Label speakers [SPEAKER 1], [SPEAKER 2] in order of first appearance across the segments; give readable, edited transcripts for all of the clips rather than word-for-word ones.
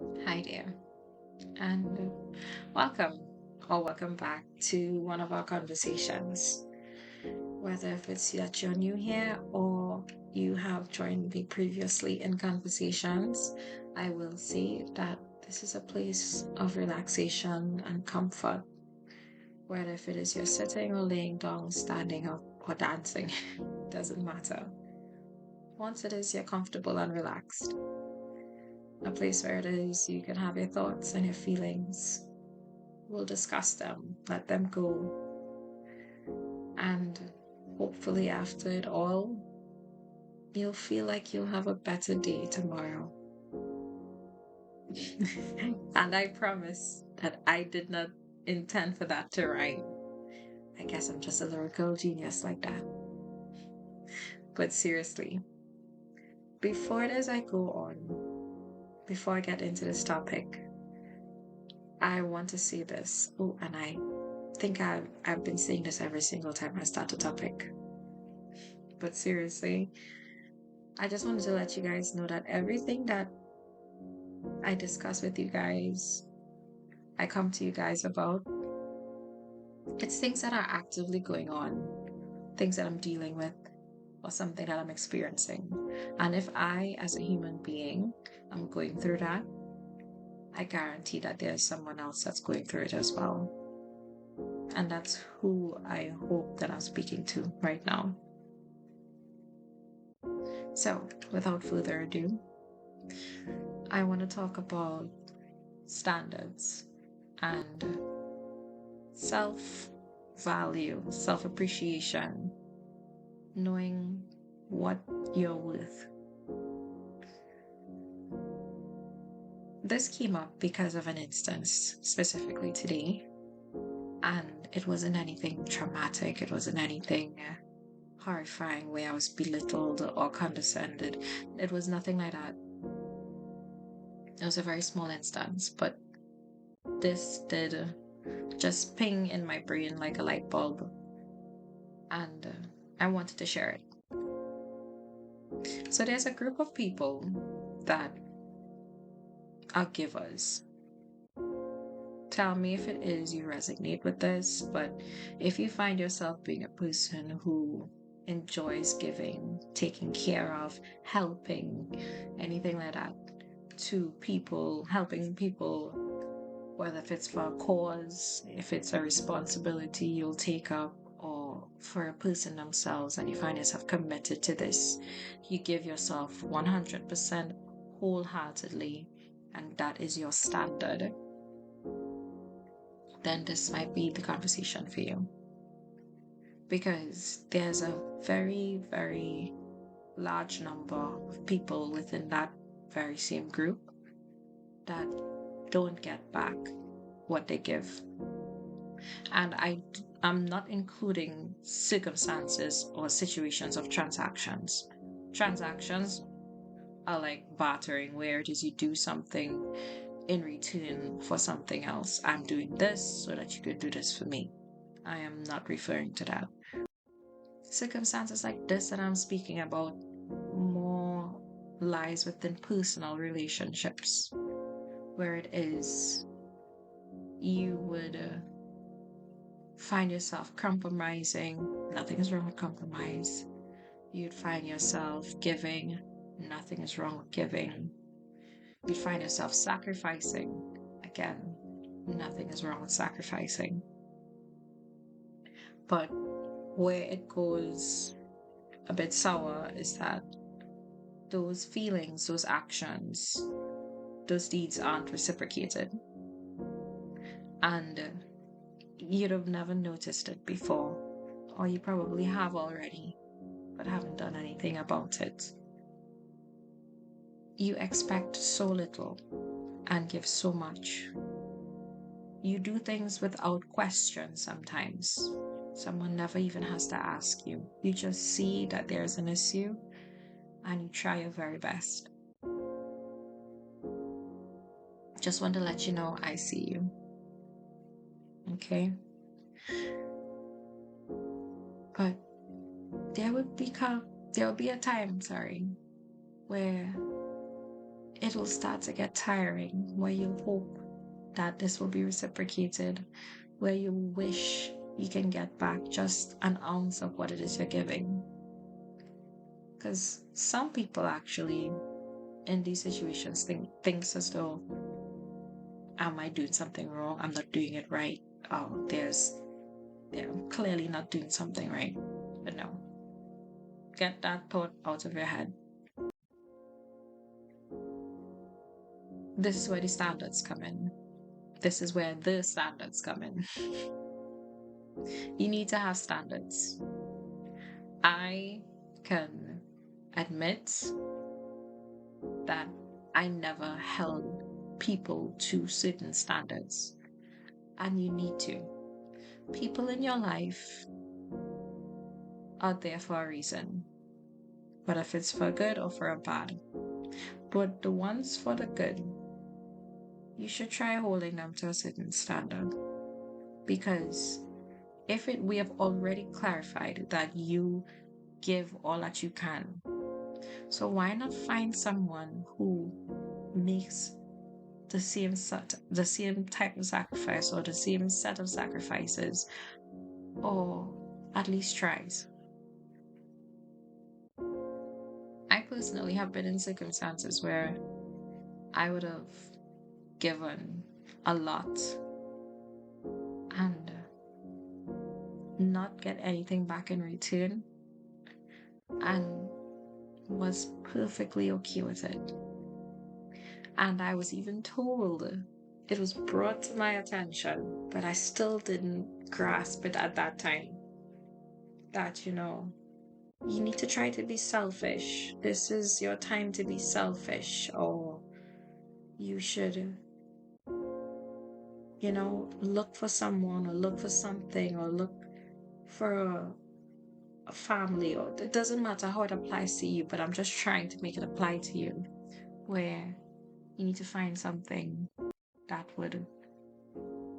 [SPEAKER 1] Hi there, and welcome back to one of our conversations. Whether if it's that you're new here or you have joined me previously in conversations, I will say that this is a place of relaxation and comfort. Whether if it is you're sitting or laying down, standing up or dancing, doesn't matter. Once it is you're comfortable and relaxed, a place where it is you can have your thoughts and your feelings. We'll discuss them, let them go, and hopefully, after it all, you'll feel like you'll have a better day tomorrow. And I promise that I did not intend for that to rhyme. I guess I'm just a lyrical genius like that. But seriously, before it as I go on, before I get into this topic, I want to say this. Oh, and I think I've been saying this every single time I start a topic. But seriously, I just wanted to let you guys know that everything that I discuss with you guys, I come to you guys about, it's things that are actively going on, things that I'm dealing with, or something that I'm experiencing. And if I, as a human being, am going through that, I guarantee that there's someone else that's going through it as well. And that's who I hope that I'm speaking to right now. So, without further ado, I want to talk about standards and self value, self appreciation, knowing what you're worth. This came up because of an instance specifically today, and it wasn't anything traumatic, it wasn't anything horrifying where I was belittled or condescended. It was nothing like that. It was a very small instance, but this did just ping in my brain like a light bulb, and I wanted to share it. So there's a group of people that are givers. Tell me if it is you resonate with this, but if you find yourself being a person who enjoys giving, taking care of, helping, anything like that, to people, helping people, whether if it's for a cause, if it's a responsibility you'll take up, or for a person themselves, and you find yourself committed to this, you give yourself 100% wholeheartedly, and that is your standard, then this might be the conversation for you. Because there's a very, very large number of people within that very same group that don't get back what they give. And I'm not including circumstances or situations of transactions. Transactions are like bartering, where it is you do something in return for something else. I'm doing this so that you can do this for me. I am not referring to that. Circumstances like this that I'm speaking about more lies within personal relationships, where it is you would find yourself compromising. Nothing is wrong with compromise. You'd find yourself giving. Nothing is wrong with giving. You'd find yourself sacrificing. Again, nothing is wrong with sacrificing. But where it goes a bit sour is that those feelings, those actions, those deeds aren't reciprocated. And you'd have never noticed it before, or you probably have already, but haven't done anything about it. You expect so little and give so much. You do things without question sometimes. Someone never even has to ask you. You just see that there's an issue and you try your very best. Just want to let you know I see you. Okay? But there will be a time, where it will start to get tiring, where you hope that this will be reciprocated, where you wish you can get back just an ounce of what it is you're giving. Because some people actually in these situations thinks as though, am I doing something wrong? I'm not doing it right. Oh, they're clearly not doing something right. But no, get that thought out of your head. This is where the standards come in. This is where the standards come in. You need to have standards. I can admit that I never held people to certain standards, and you need to. People in your life are there for a reason, but if it's for good or for a bad. But the ones for the good, you should try holding them to a certain standard, because we have already clarified that you give all that you can. So why not find someone who makes the same type of sacrifice, or the same set of sacrifices, or at least tries? I personally have been in circumstances where I would have given a lot and not get anything back in return, and was perfectly okay with it. And I was even told, it was brought to my attention, but I still didn't grasp it at that time, that, you need to try to be selfish. This is your time to be selfish, or you should, look for someone, or look for something, or look for a family, or it doesn't matter how it applies to you, but I'm just trying to make it apply to you, where you need to find something that would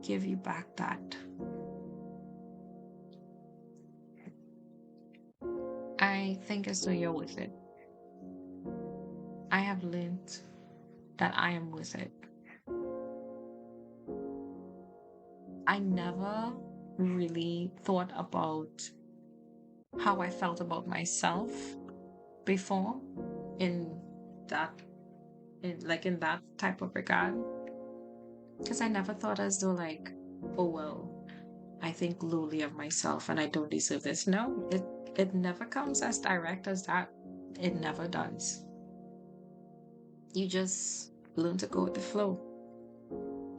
[SPEAKER 1] give you back that. I think as though you're with it. I have learned that I am with it. I never really thought about how I felt about myself before in that type of regard, because I never thought as though, like, oh well, I think lowly of myself and I don't deserve this. No, it never comes as direct as that. It never does. You just learn to go with the flow.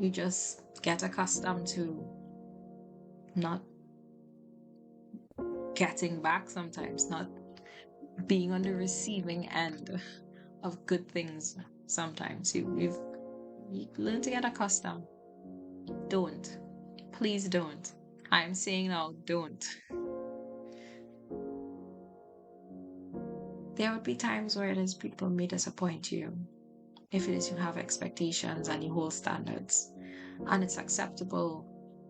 [SPEAKER 1] You just get accustomed to not getting back sometimes, not being on the receiving end of good things sometimes. You learn to get accustomed. Don't. Please don't. I'm saying now, don't. There would be times where it is people may disappoint you. If it is you have expectations and you hold standards, and it's acceptable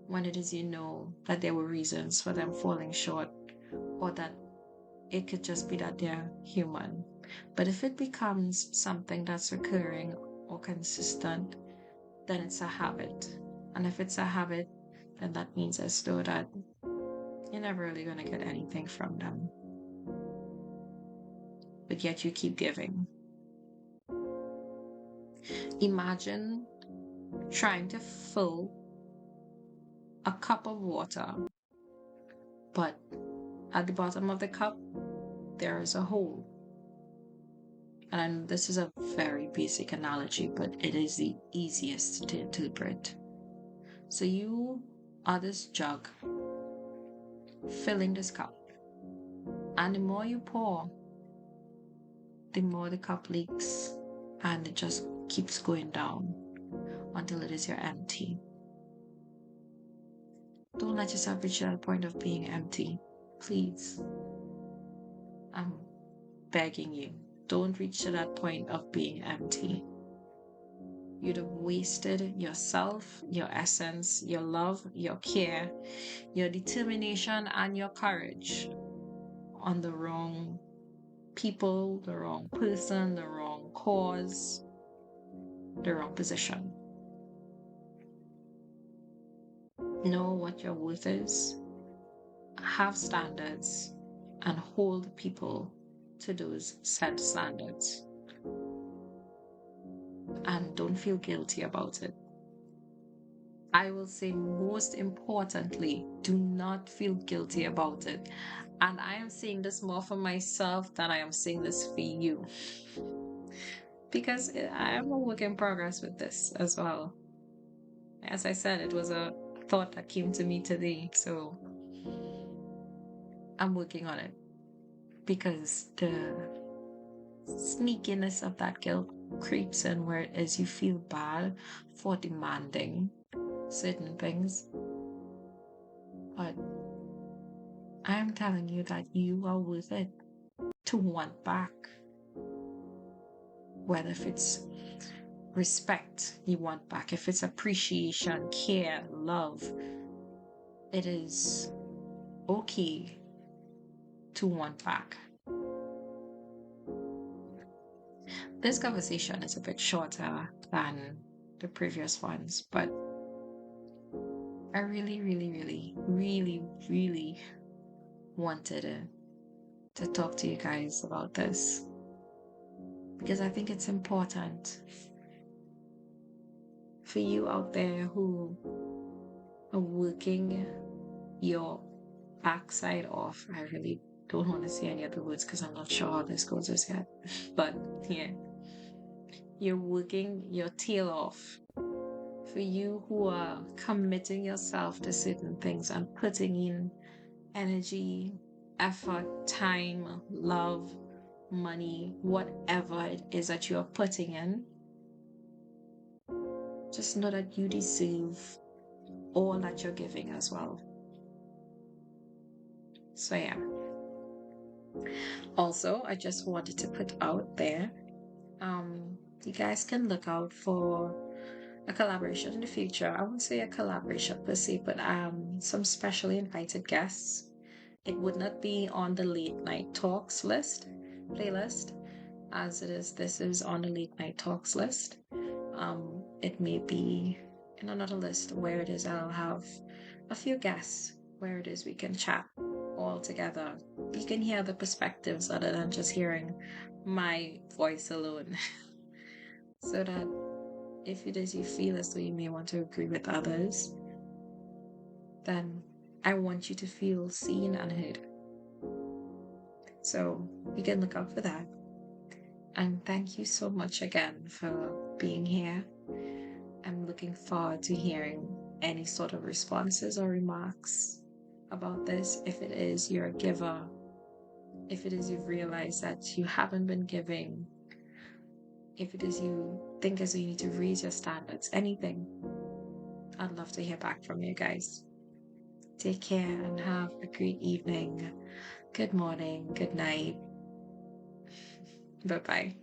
[SPEAKER 1] when it is that there were reasons for them falling short, or that it could just be that they're human. But if it becomes something that's recurring or consistent, then it's a habit. And if it's a habit, then that means as though that you're never really going to get anything from them. But yet you keep giving. Imagine trying to fill a cup of water, but at the bottom of the cup, there is a hole. And I know this is a very basic analogy, but it is the easiest to interpret. So you are this jug filling this cup, and the more you pour, the more the cup leaks, and it just keeps going down until it is empty. Don't let yourself reach that point of being empty. Please. I'm begging you. Don't reach to that point of being empty. You'd have wasted yourself, your essence, your love, your care, your determination, and your courage on the wrong people, the wrong person, the wrong cause. the wrong position. Know what your worth is, have standards, and hold people to those set standards. And don't feel guilty about it. I will say, most importantly, do not feel guilty about it. And I am saying this more for myself than I am saying this for you. Because I am a work in progress with this as well. As I said, it was a thought that came to me today. So I'm working on it. Because the sneakiness of that guilt creeps in where it is you feel bad for demanding certain things. But I am telling you that you are worth it to want back. Whether if it's respect you want back, if it's appreciation, care, love, it is okay to want back. This conversation is a bit shorter than the previous ones, but I really, really, really, really, really wanted to talk to you guys about this because I think it's important for you out there who are working your backside off. I really don't want to say any other words because I'm not sure how this goes as yet. But yeah, you're working your tail off. For you who are committing yourself to certain things and putting in energy, effort, time, love, money, whatever it is that you are putting in, just know that you deserve all that you're giving as well. So yeah. Also, I just wanted to put out there, you guys can look out for a collaboration in the future. I wouldn't say a collaboration per se, but some specially invited guests. It would not be on the late night talks playlist, as it is. This is on the late night talks list. It may be in another list where it is I'll have a few guests where it is we can chat all together. You can hear the perspectives other than just hearing my voice alone. So that if it is you feel as though you may want to agree with others, then I want you to feel seen and heard. So you can look out for that. And thank you so much again for being here. I'm looking forward to hearing any sort of responses or remarks about this. If it is you're a giver, if it is you've realized that you haven't been giving, if it is you think as though you need to raise your standards, anything, I'd love to hear back from you guys. Take care and have a great evening. Good morning, good night. Bye-bye.